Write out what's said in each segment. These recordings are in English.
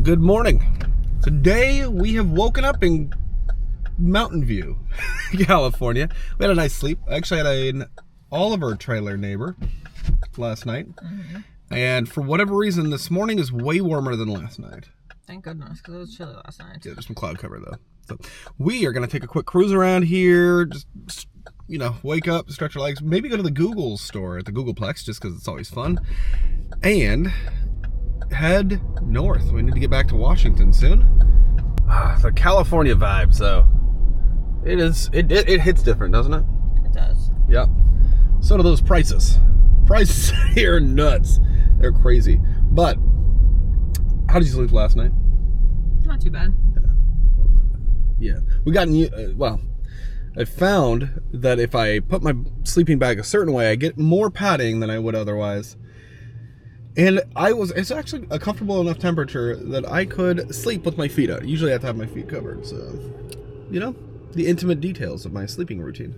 Good morning. Today we have woken up in Mountain View, California. We had a nice sleep. I actually had an Oliver trailer neighbor last night. And for whatever reason, this morning is way warmer than last night. Thank goodness, because it was chilly last night. Yeah, there's some cloud cover though. So we are going to take a quick cruise around here, just, wake up, stretch our legs, maybe go to the Google store at the Googleplex, just because it's always fun, and head north. We need to get back to Washington soon. The California vibes, though. It hits different, doesn't it? It does. Yep. So do those prices. Prices here are nuts. They're crazy. But how did you sleep last night? Not too bad. Yeah. We got I found that if I put my sleeping bag a certain way, I get more padding than I would otherwise. And it's actually a comfortable enough temperature that I could sleep with my feet out. Usually I have to have my feet covered, so, the intimate details of my sleeping routine.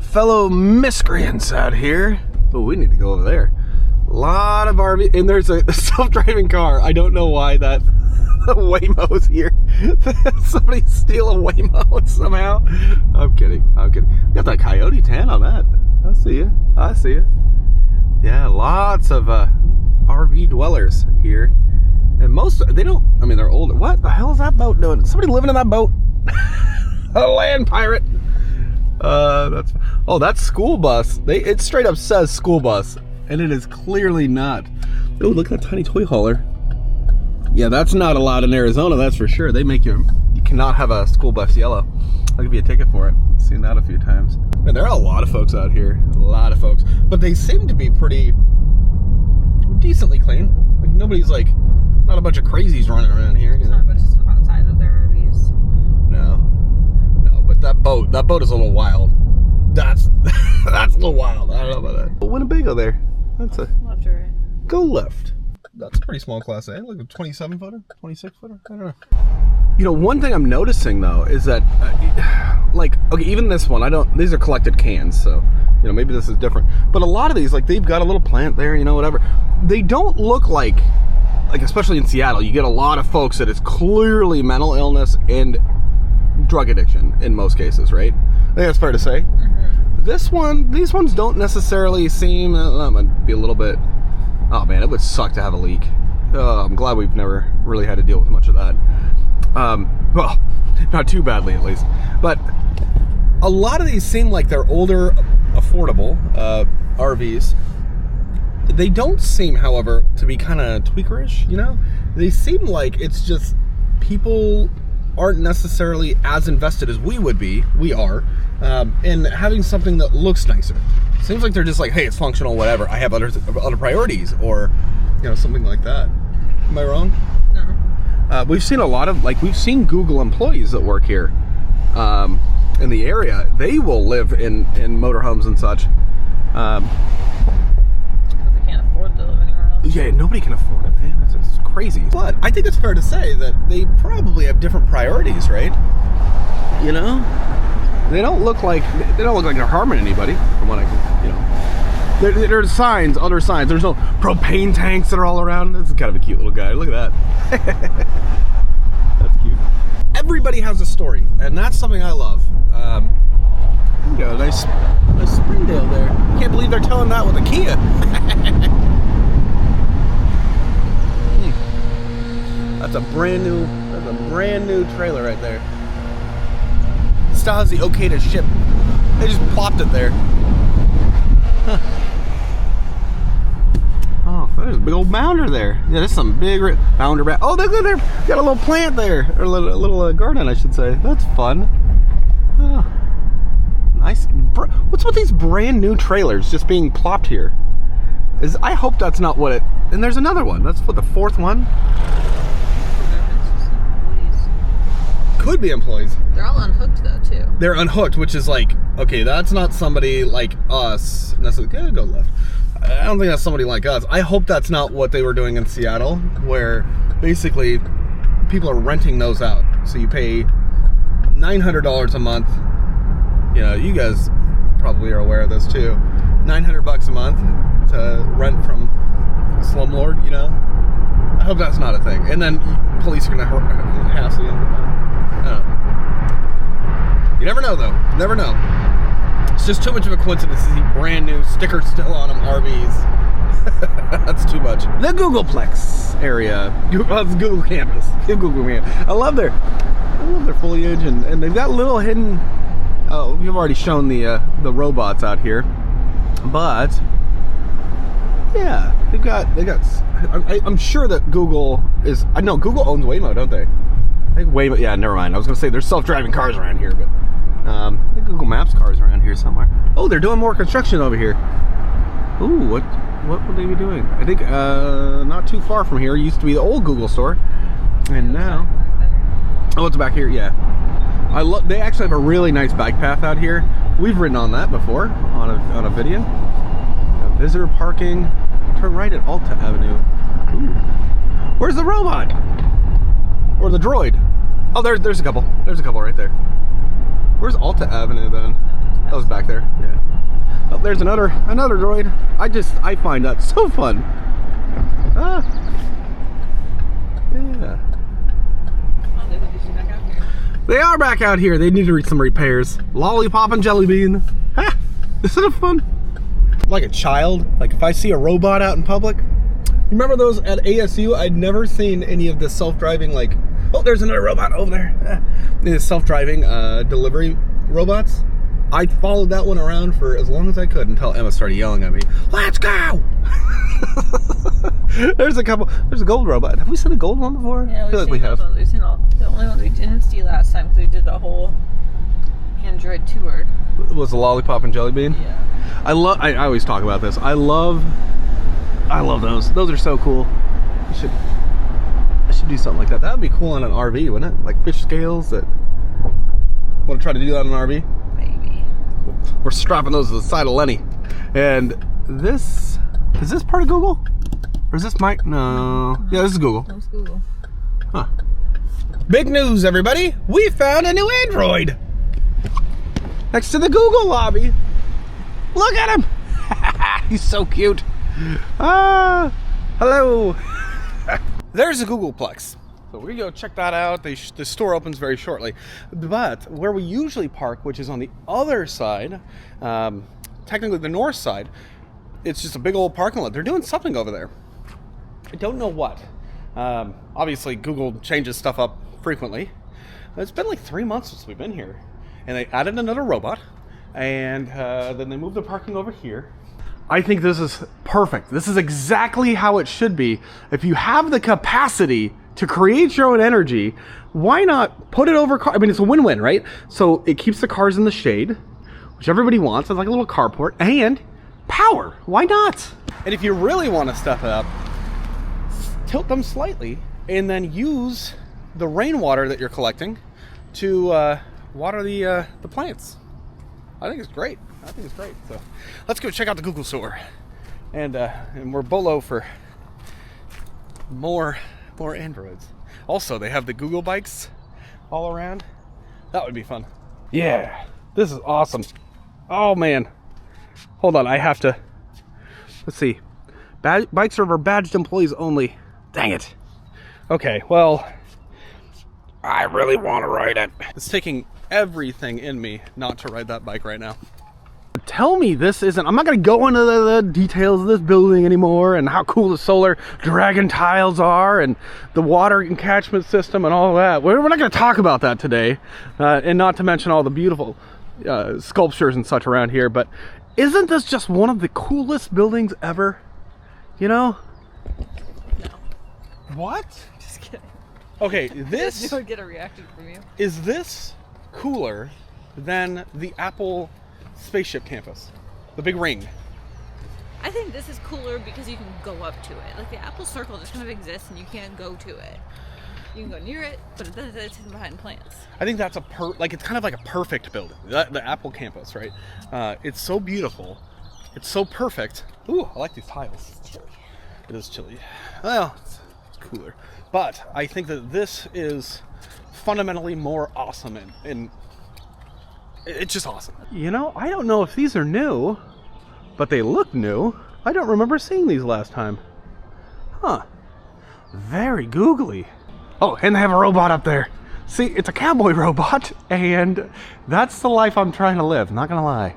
Fellow miscreants out here. Oh, we need to go over there. A lot of RV, and there's a self-driving car. I don't know why that Waymo's here. Somebody steal a Waymo somehow. I'm kidding. Got that coyote tan on that. I see you. Yeah, lots of RV dwellers here. And they're older. What the hell is that boat doing? Somebody living in that boat? A land pirate. That's school bus. It straight up says school bus, and it is clearly not. Oh, look at that tiny toy hauler. Yeah, that's not allowed in Arizona, that's for sure. They make you cannot have a school bus yellow. I'll give you a ticket for it. I've seen that a few times. And there are a lot of folks out here. A lot of folks. But they seem to be pretty decently clean. Like nobody's not a bunch of crazies running around here. There's not a bunch of stuff outside of their RVs. No, but that boat is a little wild. That's a little wild. I don't know about that. But Winnebago there. That's a Left or right? Go left. That's a pretty small Class A, like a 27-footer, 26-footer, I don't know. One thing I'm noticing though is that, even this one, these are collected cans, so, maybe this is different. But a lot of these, they've got a little plant there, whatever. They don't look like, especially in Seattle, you get a lot of folks that is clearly mental illness and drug addiction in most cases, right? I think that's fair to say. Mm-hmm. These ones don't necessarily seem, I'm gonna be a little bit, oh man, it would suck to have a leak. I'm glad we've never really had to deal with much of that. Well, not too badly at least. But a lot of these seem like they're older, affordable RVs. They don't seem, however, to be kind of tweakerish, They seem like it's just people aren't necessarily as invested as we are, in having something that looks nicer. Seems like they're just hey, it's functional, whatever. I have other priorities, or something like that. Am I wrong? No. We've seen a lot of we've seen Google employees that work here, in the area. They will live in motorhomes and such. Because they can't afford to live anywhere else. Yeah, nobody can afford it, man. It's crazy. But I think it's fair to say that they probably have different priorities, right? They don't look like they're harming anybody, from what I can, There's signs, other signs. There's no propane tanks that are all around. This is kind of a cute little guy. Look at that. That's cute. Everybody has a story, and that's something I love. We got a nice Springdale there. Can't believe they're towing that with a Kia. That's a brand new trailer right there. Still has the okay to ship. They just plopped it there. Huh. Oh, there's a big old bounder there. Yeah, there's some big bounder back. Oh, look at there. Got a little plant there, or a little garden, I should say. That's fun. Oh, nice. What's with these brand new trailers just being plopped here? I hope that's not what it. And there's another one. That's what, the fourth one. Could be employees. They're all unhooked though too. They're unhooked, which is okay, that's not somebody like us necessarily. Go left. I don't think that's somebody like us. I hope that's not what they were doing in Seattle, where basically people are renting those out. So you pay $900 a month. You guys probably are aware of this too. $900 a month to rent from a slumlord, I hope that's not a thing. And then police are gonna hassle you. I don't know. You never know, though. Never know. It's just too much of a coincidence to see brand new stickers still on them RVs. That's too much. The Googleplex area. It's Google campus. Google campus. I love their foliage, and they've got little hidden. Oh, we've already shown the robots out here, but yeah, they got. I'm sure that Google is. I know Google owns Waymo, don't they? I think Waymo. Yeah, never mind. I was gonna say there's self-driving cars around here, but I think Google Maps cars around here somewhere. Oh, they're doing more construction over here. Ooh, what would they be doing? I think not too far from here used to be the old Google store, and now. Oh, it's back here. Yeah. They actually have a really nice bike path out here. We've ridden on that before on a video. Visitor parking. Turn right at Alta Avenue. Ooh. Where's the robot? Or the droid? Oh, there's a couple. There's a couple right there. Where's Alta Avenue then? That was back there. Yeah. Oh, there's another droid. I find that so fun. Ah. Yeah. They are back out here. They need to reach some repairs. Lollipop and Jelly Bean. Ha! Isn't it fun? Like a child, like if I see a robot out in public. Remember those at ASU? I'd never seen any of the self-driving, like, oh, there's another robot over there. The self-driving delivery robots. I followed that one around for as long as I could until Emma started yelling at me. Let's go! There's a couple. There's a gold robot. Have we seen a gold one before? Yeah, we have. We've seen all. The only ones we didn't see last time because we did the whole Android tour. Was the Lollipop and Jelly Bean? Yeah. I always talk about this. I love those. Those are so cool. I should do something like that. That would be cool on an RV, wouldn't it? Like fish scales. That. Want to try to do that on an RV? Maybe. We're strapping those to the side of Lenny. And this is this part of Google? Or is this Mike? No. Yeah, this is Google. That's Google. Huh. Big news, everybody! We found a new Android! Next to the Google lobby. Look at him! He's so cute. Ah, hello. There's a Googleplex. So we're gonna go check that out. The store opens very shortly. But where we usually park, which is on the other side, technically the north side, it's just a big old parking lot. They're doing something over there. I don't know what. Obviously, Google changes stuff up frequently. It's been like 3 months since we've been here. And they added another robot. And then they moved the parking over here. I think this is perfect. This is exactly how it should be. If you have the capacity to create your own energy, why not put it over car? I mean, it's a win-win, right? So it keeps the cars in the shade, which everybody wants. It's like a little carport. And power. Why not? And if you really want to step it up, tilt them slightly and then use the rainwater that you're collecting to water the plants. I think it's great. So let's go check out the Google store. And we're Bolo for more Androids. Also, they have the Google bikes all around. That would be fun. Yeah, this is awesome. Oh man. Hold on, I have to. Let's see. Bikes are for badged employees only. Dang it. Okay, well, I really want to ride it. It's taking everything in me not to ride that bike right now. Tell me this isn't, I'm not going to go into the details of this building anymore and how cool the solar dragon tiles are and the water encatchment system and all that. We're not going to talk about that today. And not to mention all the beautiful sculptures and such around here. But isn't this just one of the coolest buildings ever? You know? No. What? Just kidding. Okay, this... I would get a reaction from you. Is this cooler than the Apple spaceship campus? The big ring? I think this is cooler because you can go up to it. Like the Apple Circle just kind of exists and you can't go to it. You can go near it, but it's hidden behind plants. I think that's it's kind of like a perfect building. The Apple campus, right? It's so beautiful. It's so perfect. Ooh, I like these tiles. It's chilly. It is chilly. Well, it's cooler. But I think that this is fundamentally more awesome and it's just awesome. You know, I don't know if these are new, but they look new. I don't remember seeing these last time. Huh. Very googly. Oh, and they have a robot up there. See, it's a cowboy robot, and that's the life I'm trying to live, not gonna lie.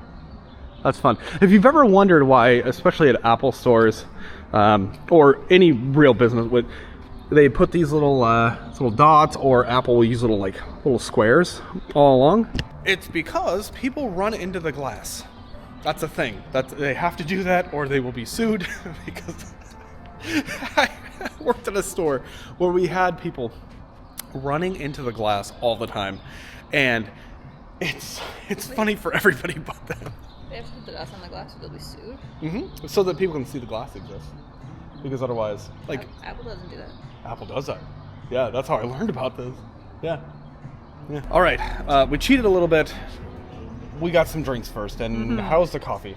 That's fun. If you've ever wondered why, especially at Apple stores, or any real business, they put these little dots, or Apple will use little squares all along, it's because people run into the glass. That's a thing. They have to do that, or they will be sued. Because I worked at a store where we had people running into the glass all the time, and it's funny for everybody but them. They have to put the dust on the glass so they'll be sued? Mm-hmm. So that people can see the glass exists. Because otherwise, Apple doesn't do that. Apple does that. Yeah, that's how I learned about this. Yeah. All right, we cheated a little bit. We got some drinks first, and how's the coffee?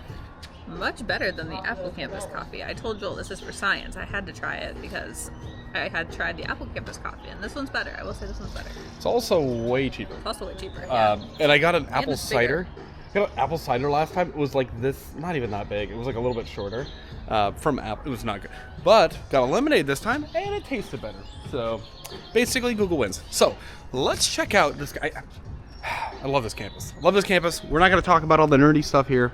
Much better than the Apple Campus coffee. I told Joel this is for science. I had to try it because I had tried the Apple Campus coffee, and this one's better. I will say this one's better. It's also way cheaper. It's also way cheaper, yeah. And I got an apple cider. I got an apple cider last time. It was like this, not even that big. It was like a little bit shorter. From Apple, it was not good. But got a lemonade this time, and it tasted better. So basically, Google wins. So let's check out this guy. I love this campus. I love this campus. We're not going to talk about all the nerdy stuff here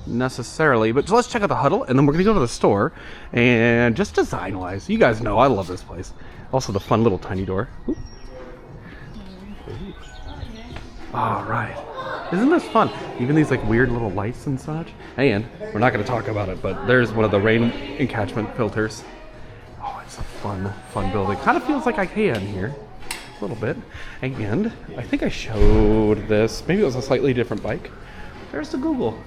necessarily, but let's check out the huddle, and then we're going to go to the store. And just design-wise, you guys know I love this place. Also, the fun little tiny door. Ooh. All right. Isn't this fun? Even these like weird little lights and such. And we're not going to talk about it, but there's one of the rain encatchment filters. Oh, it's a fun building. Kind of feels like IKEA in here. A little bit. And I think I showed this. Maybe it was a slightly different bike. There's the Google.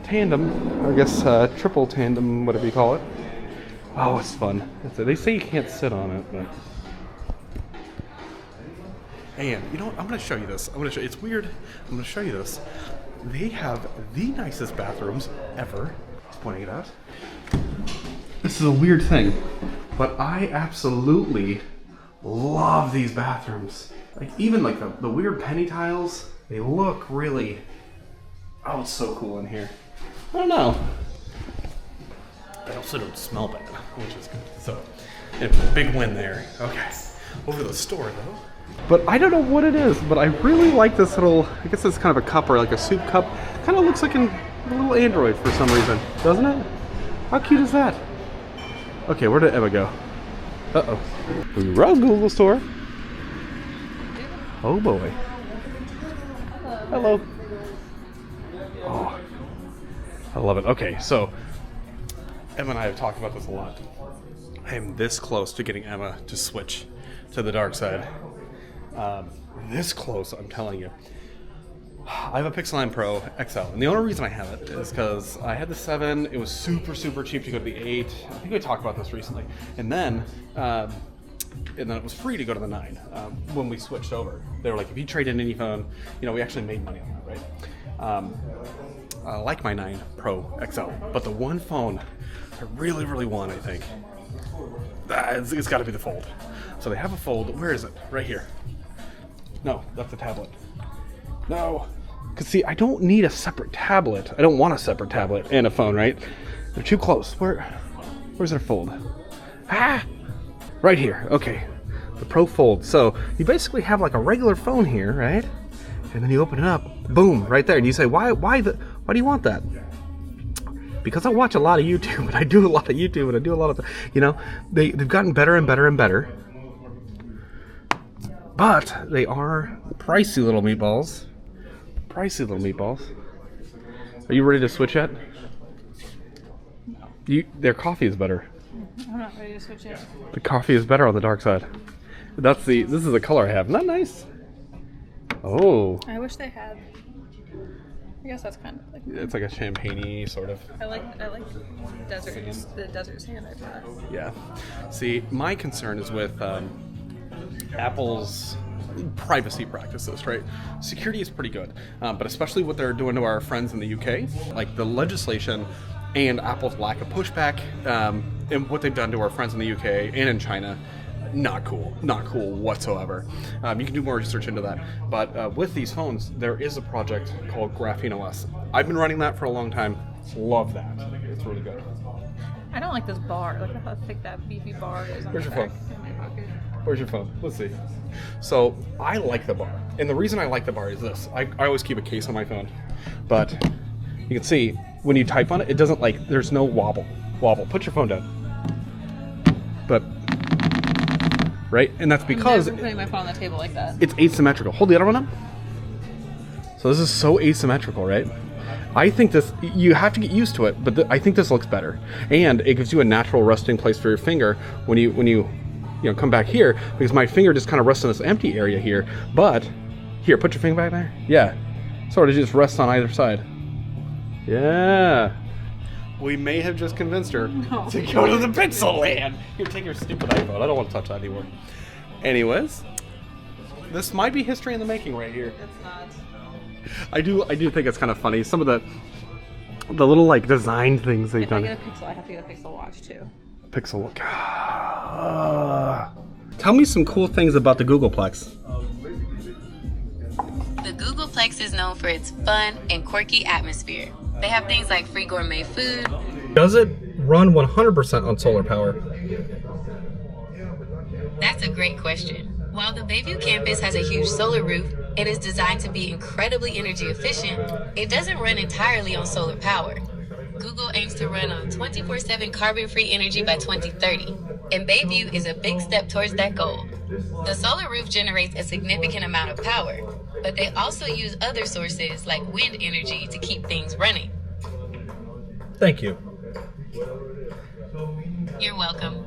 Tandem. I guess triple tandem, whatever you call it. Oh, it's fun. They say you can't sit on it, but... And you know what? I'm going to show you this. It's weird. I'm going to show you this. They have the nicest bathrooms ever. Just pointing it out. This is a weird thing, but I absolutely love these bathrooms. Like even like the weird penny tiles. They look really. Oh, it's so cool in here. I don't know. They also don't smell bad, which is good. So, big win there. Okay. Over to the store though. But I don't know what it is, but I really like this little, I guess it's kind of a cup or like a soup cup. Kind of looks like a little Android for some reason, doesn't it? How cute is that? Okay, where did Emma go? Uh-oh. We're on Google Store. Oh boy. Hello. Oh, I love it. Okay, so Emma and I have talked about this a lot. I am this close to getting Emma to switch to the dark side. This close, I'm telling you. I have a Pixel 9 Pro XL, and the only reason I have it is because I had the 7. It was super cheap to go to the 8. I think we talked about this recently. And then it was free to go to the 9 when we switched over. They were like, if you trade in any phone, we actually made money on that, right? I like my 9 Pro XL, but the one phone I really want, I think, it's got to be the Fold. So they have a Fold. Where is it? Right here. No, that's a tablet. No. Because, see, I don't need a separate tablet. I don't want a separate tablet and a phone, right? They're too close. Where's their Fold? Ah! Right here. Okay. The Pro Fold. So you basically have like a regular phone here, right? And then you open it up. Boom. Right there. And you say, why do you want that? Because I watch a lot of YouTube, and I do a lot of YouTube, and I do a lot of, they've gotten better and better and better. But they are pricey little meatballs. Pricey little meatballs. Are you ready to switch yet? Their coffee is better. I'm not ready to switch yet. The coffee is better on the dark side. This is the color I have. Not nice. Oh. I wish they had. I guess that's kind of like. It's like a champagne-y sort of. I like the desert sand I brought. Yeah. See, my concern is with Apple's privacy practices, right? Security is pretty good, but especially what they're doing to our friends in the UK, like the legislation and Apple's lack of pushback, and what they've done to our friends in the UK and in China. Not cool whatsoever. You can do more research into that. But with these phones, there is a project called Graphene OS. I've been running that for a long time. Love that. It's really good. I don't like this bar. Look at how thick that beefy bar is. Where's your phone? Where's your phone? Let's see. So I like the bar, and the reason I like the bar is this: I always keep a case on my phone, but you can see when you type on it, it doesn't like. There's no wobble. Put your phone down. But right, and that's because I'm putting my phone on the table like that. It's asymmetrical. Hold the other one up. So this is so asymmetrical, right? I think this, you have to get used to it, but I think this looks better. And it gives you a natural resting place for your finger when you come back here, because my finger just kind of rests in this empty area here. But, here, put your finger back there. Yeah. Sort of just rests on either side. Yeah. We may have just convinced her to go to the Pixel Land. Here, take your stupid iPhone. I don't want to touch that anymore. Anyways, this might be history in the making right here. It's not. I do think it's kind of funny. Some of the little like design things they've done. If I get a Pixel, I have to get a Pixel watch too. Pixel. Tell me some cool things about the Googleplex. The Googleplex is known for its fun and quirky atmosphere. They have things like free gourmet food. Does it run 100% on solar power? That's a great question. While the Bayview campus has a huge solar roof and is designed to be incredibly energy efficient, it doesn't run entirely on solar power. Google aims to run on 24/7 carbon-free energy by 2030, and Bayview is a big step towards that goal. The solar roof generates a significant amount of power, but they also use other sources like wind energy to keep things running. Thank you. You're welcome.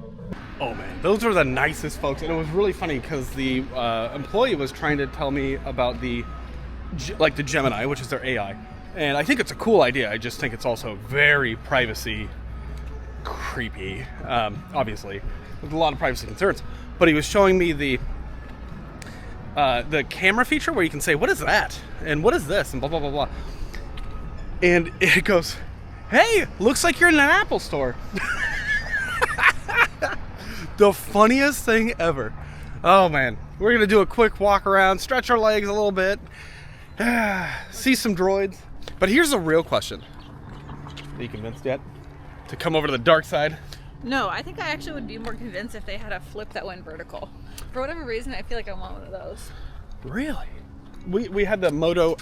Oh man, those were the nicest folks, and it was really funny because the employee was trying to tell me about the Gemini, which is their AI, and I think it's a cool idea. I just think it's also very privacy creepy, obviously, with a lot of privacy concerns. But he was showing me the camera feature where you can say, "What is that?" and "What is this?" and blah blah blah blah, and it goes, "Hey, looks like you're in an Apple store." The funniest thing ever. Oh man, we're gonna do a quick walk around, stretch our legs a little bit, see some droids. But here's the real question. Are you convinced yet to come over to the dark side? No, I think I actually would be more convinced if they had a flip that went vertical. For whatever reason, I feel like I want one of those. Really? We had the Motorola.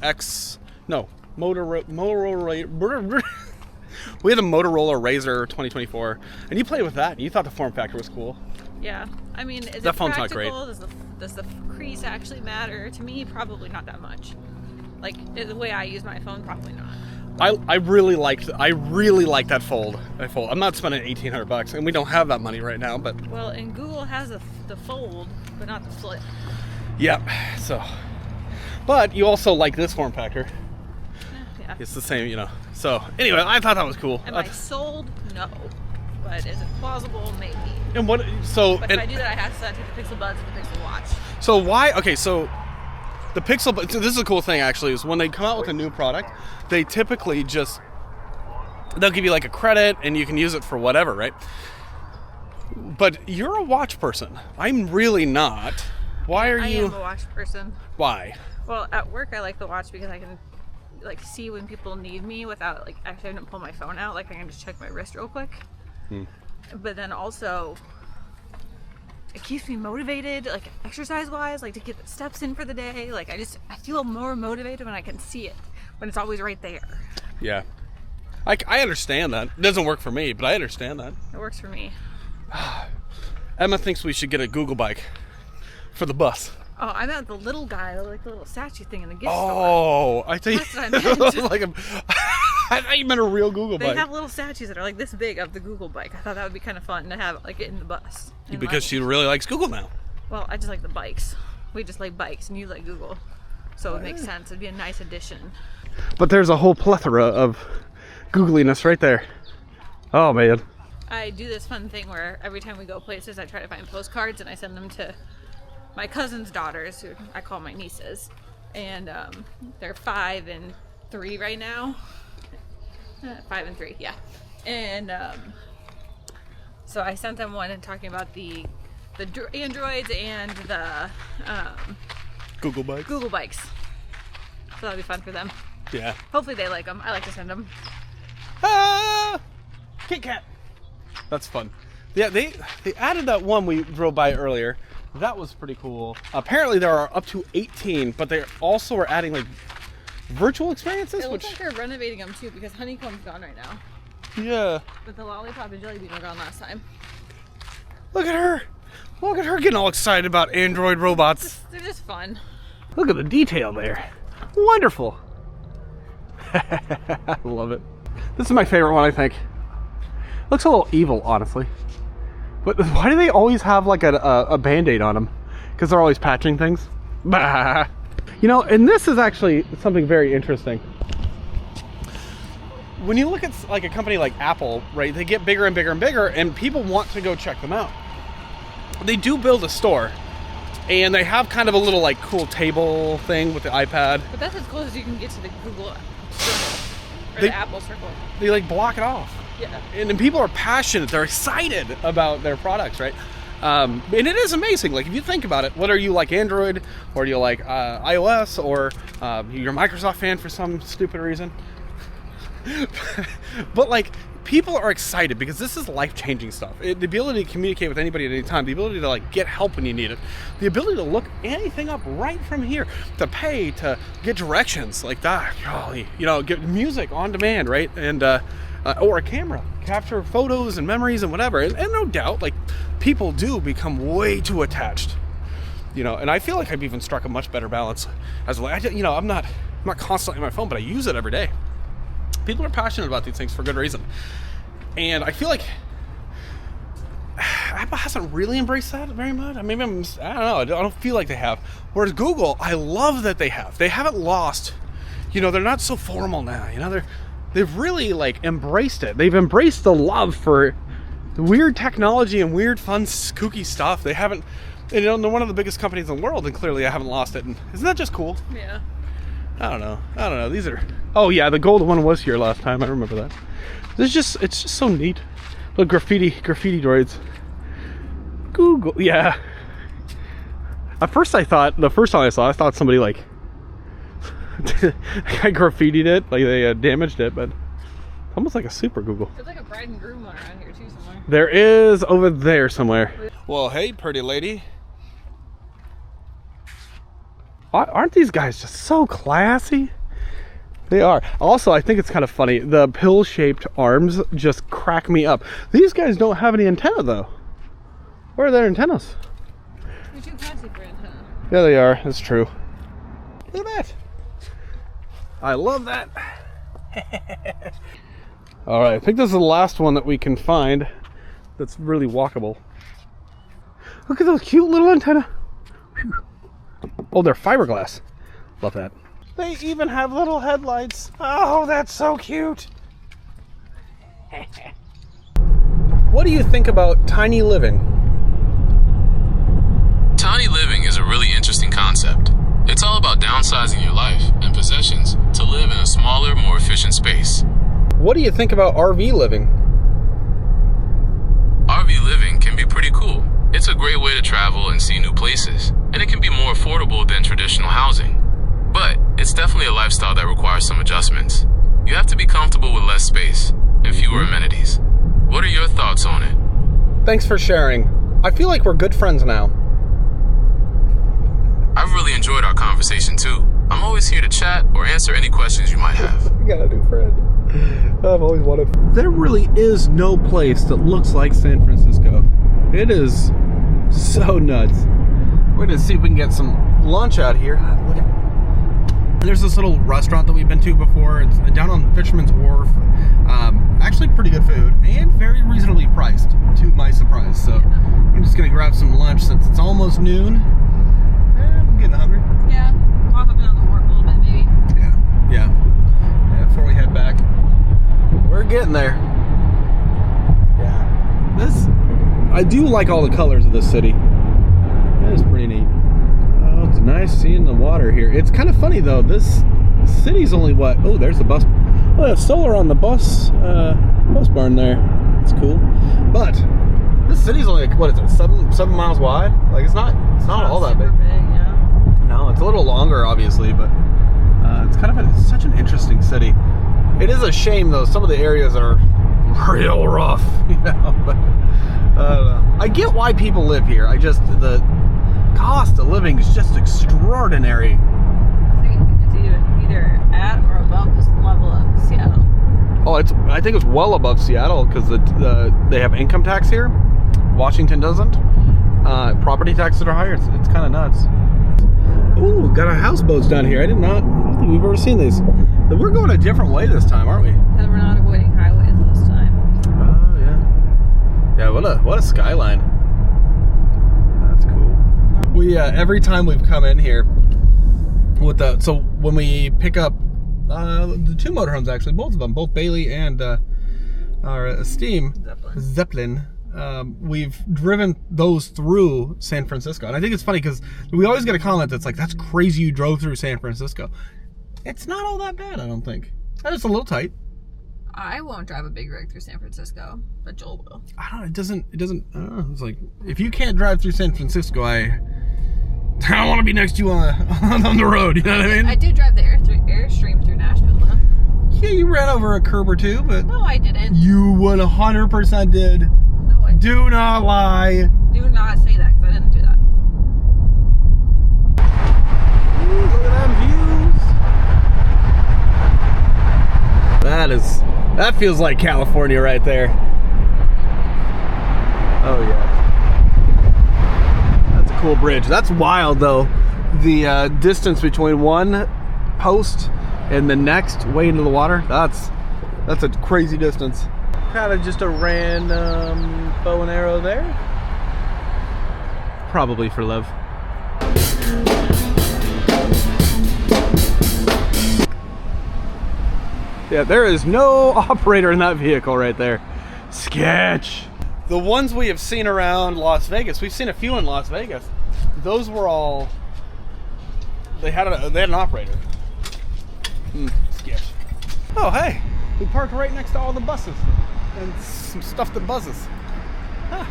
We had a Motorola Razr 2024, and you played with that, and you thought the form factor was cool. Yeah, I mean, is that it phone's practical? not great. Does the crease actually matter? To me, probably not that much. Like the way I use my phone, probably not. I really liked that fold. I'm not spending $1,800, and we don't have that money right now. But well, and Google has the fold, but not the flip. Yep. So, but you also like this form factor. Yeah. It's the same, So anyway, I thought that was cool. Am I sold? No. But is it plausible? Maybe. And what? So. But if I do that, I have to take the Pixel Buds and the Pixel Watch. So why? Okay, so the Pixel. So this is a cool thing actually. Is when they come out with a new product, they typically they'll give you like a credit and you can use it for whatever, right? But you're a watch person. I'm really not. Why are you? I am a watch person. Why? Well, at work I like the watch because I can see when people need me without actually having to pull my phone out. I can just check my wrist real quick. But then also it keeps me motivated, exercise wise, to get the steps in for the day. I feel more motivated when I can see it, when it's always right there. Yeah, I understand that. It doesn't work for me, but I understand that. It works for me. Emma thinks we should get a Google bike for the bus. Oh, I meant the little guy, the little statue thing in the gift store. Oh, I think that's what I meant. I thought you meant a real Google bike. They have little statues that are this big of the Google bike. I thought that would be kind of fun to have in the bus. Because she really likes Google now. Well, I just like the bikes. We just like bikes, and you like Google, so it makes sense. It'd be a nice addition. But there's a whole plethora of Googliness right there. Oh man. I do this fun thing where every time we go places, I try to find postcards and I send them to my cousin's daughters, who I call my nieces, and they're 5 and 3 right now. 5 and 3, yeah. And so I sent them one and talking about the Androids and the Google bikes. Google bikes. So that'll be fun for them. Yeah. Hopefully they like them. I like to send them. Ah! Kit Kat. That's fun. Yeah, they added that one we drove by earlier. That was pretty cool. Apparently there are up to 18, but they also are adding like virtual experiences. It looks like they're renovating them too because Honeycomb's gone right now. Yeah. But the Lollipop and Jelly Bean were gone last time. Look at her. Look at her getting all excited about Android robots. They're just fun. Look at the detail there. Wonderful. I love it. This is my favorite one, I think. Looks a little evil, honestly. But why do they always have like a Band-Aid on them? Because they're always patching things? Bah. You know, and this is actually something very interesting. When you look at like a company like Apple, right, they get bigger and bigger and bigger, and people want to go check them out. They do build a store, and they have kind of a little like cool table thing with the iPad. But that's as close as you can get to the Google Circle, or the Apple Circle. They like block it off. Yeah. And then people are passionate, they're excited about their products, right? And it is amazing. Like if you think about it, whether you like Android or do you like iOS or you're a Microsoft fan for some stupid reason. But like people are excited because this is life-changing stuff. The ability to communicate with anybody at any time, the ability to like get help when you need it, the ability to look anything up right from here, to pay, to get directions like that, golly, you know, get music on demand, right? And or a camera, capture photos and memories and whatever. And no doubt, like people do become way too attached, you know. And I feel like I've even struck a much better balance as well. You know, I'm not constantly on my phone, but I use it every day. People are passionate about these things for good reason. And I feel like Apple hasn't really embraced that very much. I mean, I don't know. I don't feel like they have. Whereas Google, I love that they have. They haven't lost, you know, they're not so formal now. You know, they've really like embraced it. They've embraced the love for the weird technology and weird, fun, kooky stuff. They haven't, you know, they're one of the biggest companies in the world, and clearly I haven't lost it. And isn't that just cool? Yeah. I don't know. These are, oh yeah, the gold one was here last time. I remember that. It's just so neat. Look, graffiti droids. Google, yeah. At first the first time I saw it, I thought somebody like I graffitied it, like they damaged it, but it's almost like a super Google. There's like a bride and groom one around here too somewhere. There is over there somewhere. Well, hey, pretty lady. Aren't these guys just so classy? They are. Also, I think it's kind of funny. The pill-shaped arms just crack me up. These guys don't have any antenna, though. Where are their antennas? They're too fancy for antenna. Yeah, they are. That's true. Look at that. I love that. All right, I think this is the last one that we can find that's really walkable. Look at those cute little antenna. Whew. Oh, they're fiberglass. Love that. They even have little headlights. Oh, that's so cute. What do you think about tiny living? Tiny living is a really interesting concept. It's all about downsizing your life and possessions to live in a smaller, more efficient space. What do you think about RV living? RV living can be pretty cool. It's a great way to travel and see new places, and it can be more affordable than traditional housing. But it's definitely a lifestyle that requires some adjustments. You have to be comfortable with less space and fewer amenities. What are your thoughts on it? Thanks for sharing. I feel like we're good friends now. I've really enjoyed our conversation too. I'm always here to chat or answer any questions you might have. We got a new friend. I've always wanted. There really is no place that looks like San Francisco. It is so nuts. We're gonna see if we can get some lunch out here. Look at. There's this little restaurant that we've been to before. It's down on Fisherman's Wharf. Actually pretty good food and very reasonably priced, to my surprise. So I'm just gonna grab some lunch since it's almost noon. I'm getting hungry. Yeah, walk up and down the wharf a little bit maybe. Yeah, before we head back. We're getting there. Yeah. I do like all the colors of this city. That is pretty neat. Oh, it's nice seeing the water here. It's kind of funny though. This city's only what? Oh, there's the bus. Oh, they have solar on the bus barn there. That's cool. But this city's only like, what is it? 7 miles wide. Like it's not all that big. Yeah. No, it's a little longer, obviously, but it's kind of such an interesting city. It is a shame though. Some of the areas are real rough, you know. But I get why people live here. The cost of living is just extraordinary. I think it's either at or above the level of Seattle. Oh, I think it's well above Seattle because they have income tax here. Washington doesn't. Property taxes are higher. It's kind of nuts. Ooh, got our houseboats down here. I don't think we've ever seen these. We're going a different way this time, aren't we? Because we're not avoiding highways this time. Oh yeah. Yeah, what a skyline. That's cool. We every time we've come in here so when we pick up the two motorhomes, actually, both of them, both Bailey and our Steam Zeppelin. We've driven those through San Francisco. And I think it's funny because we always get a comment that's like, that's crazy you drove through San Francisco. It's not all that bad, I don't think. It's a little tight. I won't drive a big rig through San Francisco, but Joel will. I don't know, it doesn't, I don't know. It's like, if you can't drive through San Francisco, I don't want to be next to you on the road, you know what I mean? I did drive the Airstream through Nashville, though. Yeah, you ran over a curb or two, but... No, I didn't. You 100% did. No, I didn't. Do not lie. Do not say that, because I didn't do that. Ooh, look at them views. That feels like California right there. Oh yeah. That's a cool bridge. That's wild though. The distance between one post and the next way into the water, that's a crazy distance. Kind of just a random bow and arrow there. Probably for love. Yeah, there is no operator in that vehicle right there. Sketch. The ones we have seen around Las Vegas, we've seen a few in Las Vegas. Those were all, they had an operator. Sketch. Oh, hey, we parked right next to all the buses and some stuff that buzzes. Huh.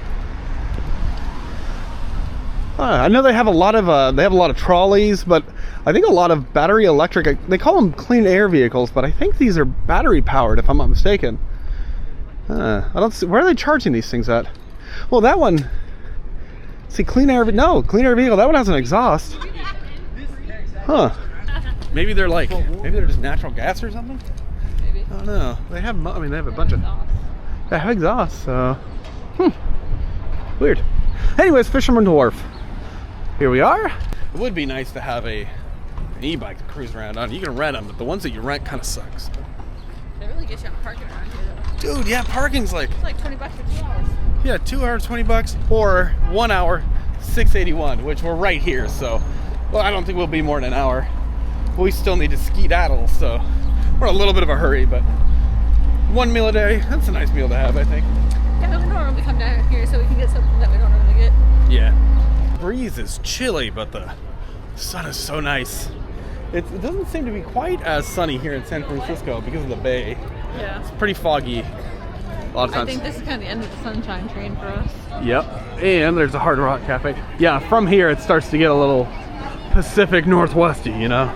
I know they have a lot of trolleys, but I think a lot of battery electric, they call them clean air vehicles, but I think these are battery powered if I'm not mistaken. I don't see, where are they charging these things at? Well, that one, see, clean air vehicle, that one has an exhaust. Huh. Maybe they're just natural gas or something? Maybe. I don't know. They have a bunch of, they have exhaust, so, weird. Anyways, Fisherman's Wharf. Here we are. It would be nice to have an e-bike to cruise around on. You can rent them, but the ones that you rent kind of sucks. They really get you on parking around here, though. Dude, yeah, parking's like... It's like $20 for 2 hours. Yeah, 2 hours, $20, or 1 hour, $6.81, which we're right here, so... Well, I don't think we'll be more than an hour. We still need to skedaddle, so... We're in a little bit of a hurry, but... 1 meal a day, that's a nice meal to have, I think. Yeah, we normally come down here so we can get something that we don't normally get. Yeah. Breeze is chilly, but the sun is so nice. It doesn't seem to be quite as sunny here in San Francisco because of the bay. Yeah. It's pretty foggy a lot of times. I think this is kind of the end of the sunshine train for us. Yep. And there's a Hard Rock Cafe. Yeah, from here it starts to get a little Pacific Northwesty, you know?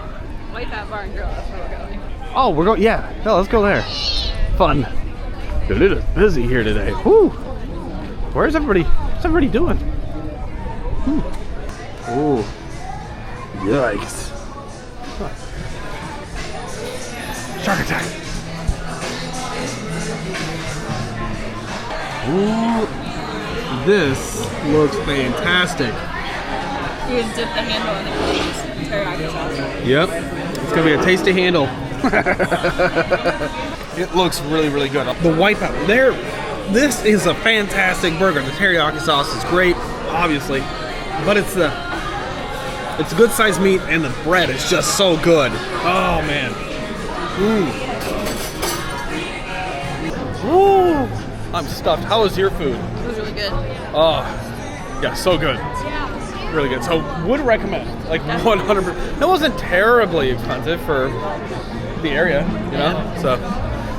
White Hat Bar and Grill, that's where we're going. Oh, we're going, yeah. No, let's go there. Fun. Dude, it is busy here today. Whew. What's everybody doing? Ooh. Yikes. Shark attack. Ooh. This looks fantastic. You can dip the handle in the teriyaki sauce. Yep. It's going to be a tasty handle. It looks really, really good. The Wipeout there. This is a fantastic burger. The teriyaki sauce is great, obviously, but it's good sized meat and the bread is just so good. Oh man. Ooh. I'm stuffed. How was your food? It was really good. Oh, yeah, so good. Really good. So would recommend, like 100%. It wasn't terribly expensive for the area, you know. Yeah. So,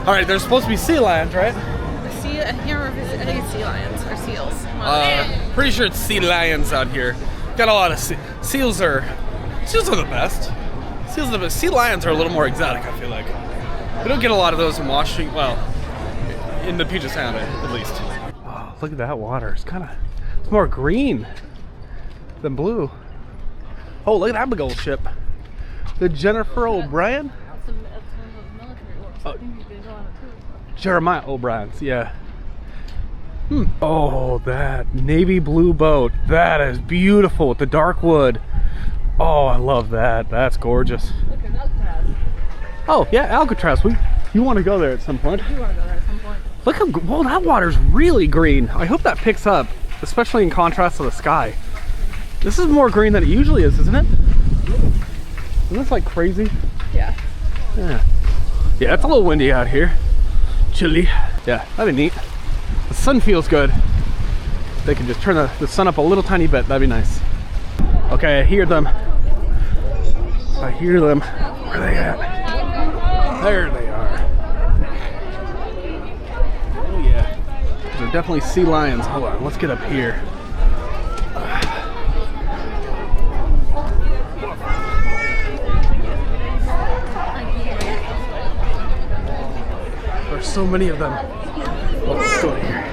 all right, there's supposed to be sea lions, right? I can't remember if I think it's sea lions or seals. Pretty sure it's sea lions out here. Got a lot of seals are the best. Seals are the best. Sea lions are a little more exotic, I feel like. We don't get a lot of those in Washington. Well, in the Puget Sound, at least. Oh, look at that water. It's more green than blue. Oh, look at that big old ship. The Jennifer O'Brien? That's one of those military works. I think you could go on it too. Jeremiah O'Brien's, yeah. Oh, that navy blue boat. That is beautiful with the dark wood. Oh, I love that. That's gorgeous. Look at Alcatraz. Oh, yeah, Alcatraz. You want to go there at some point. You want to go there at some point. Look how, whoa, that water's really green. I hope that picks up, especially in contrast to the sky. This is more green than it usually is, isn't it? Isn't this like crazy? Yeah. Yeah. Yeah, it's a little windy out here. Chilly. Yeah, that'd be neat. The sun feels good. They can just turn the sun up a little tiny bit. That'd be nice. Okay, I hear them. I hear them. Where are they at? There they are. Oh yeah. They're definitely sea lions. Hold on, let's get up here. There's so many of them. Oh, let's go here.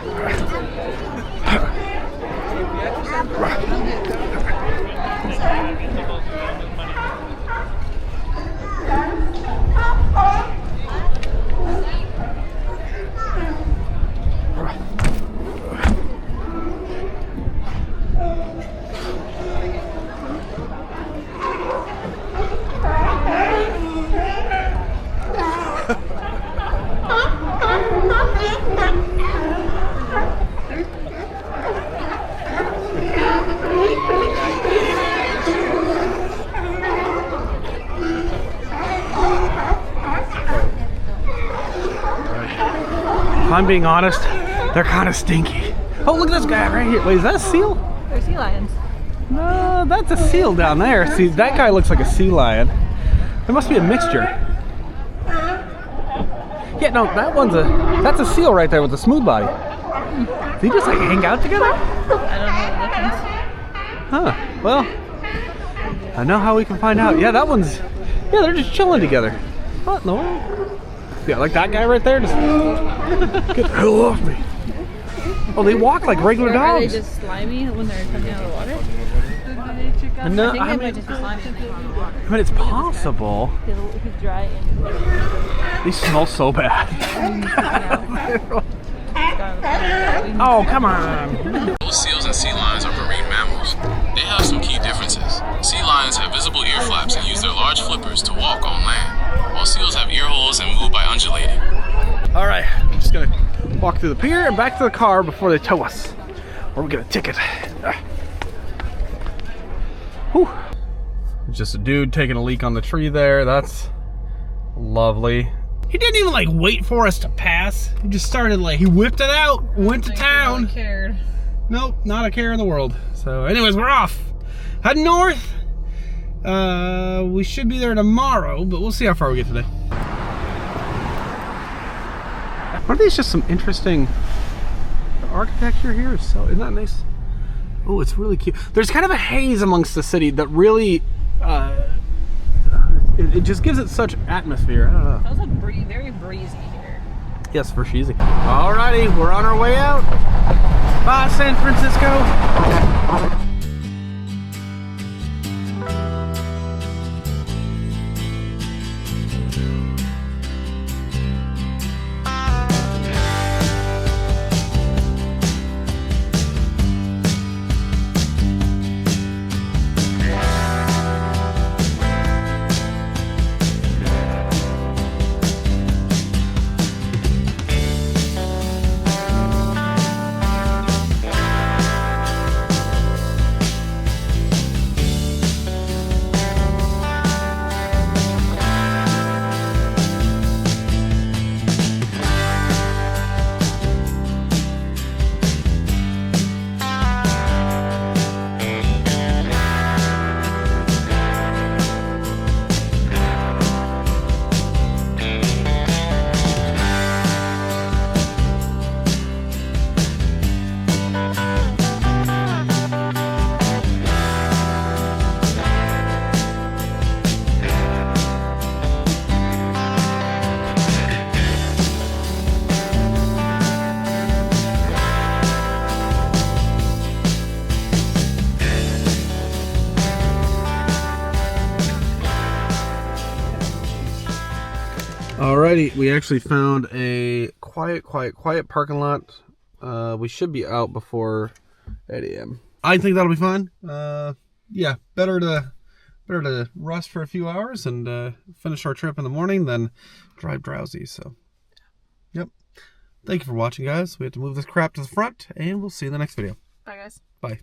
If I'm being honest, they're kind of stinky. Oh, look at this guy right here. Wait, is that a seal? They're sea lions. No, that's a seal down there. See, that guy looks like a sea lion. There must be a mixture. Yeah, no, that's a seal right there with a smooth body. Do they just like hang out together? I don't know the difference. Huh, well, I know how we can find out. Yeah, yeah, they're just chilling together. What in the world? Yeah, like that guy right there, just get the hell off me. Oh, they walk like regular dogs. Are they just slimy when they're coming out of the water? No, I think they might just be slimy when they come out of the water. I mean, it's possible. If it's dry and They smell so bad. oh, Oh, come on. Both seals and sea lions are marine mammals. They have some key differences. Sea lions have visible ear flaps and use their large flippers to walk on land, while seals have ear holes and move by undulating. All right, I'm just gonna walk through the pier and back to the car before they tow us, or we get a ticket. Whew. Just a dude taking a leak on the tree there. That's lovely. He didn't even like wait for us to pass. He just started like, he whipped it out, went to town. Really cared. Nope, not a care in the world. So anyways, we're off. Heading north. We should be there tomorrow, but we'll see how far we get today. Aren't these just some interesting architecture here? Isn't that nice? Oh, it's really cute. There's kind of a haze amongst the city that really, it just gives it such atmosphere. I don't know. It feels like very breezy here. Yes, for sheezy. Alrighty, we're on our way out. Bye, San Francisco. Alrighty, we actually found a quiet parking lot. We should be out before 8 a.m. I think that'll be fine. Yeah, better to rest for a few hours and finish our trip in the morning than drive drowsy. So, yep. Thank you for watching, guys. We have to move this crap to the front, and we'll see you in the next video. Bye, guys. Bye.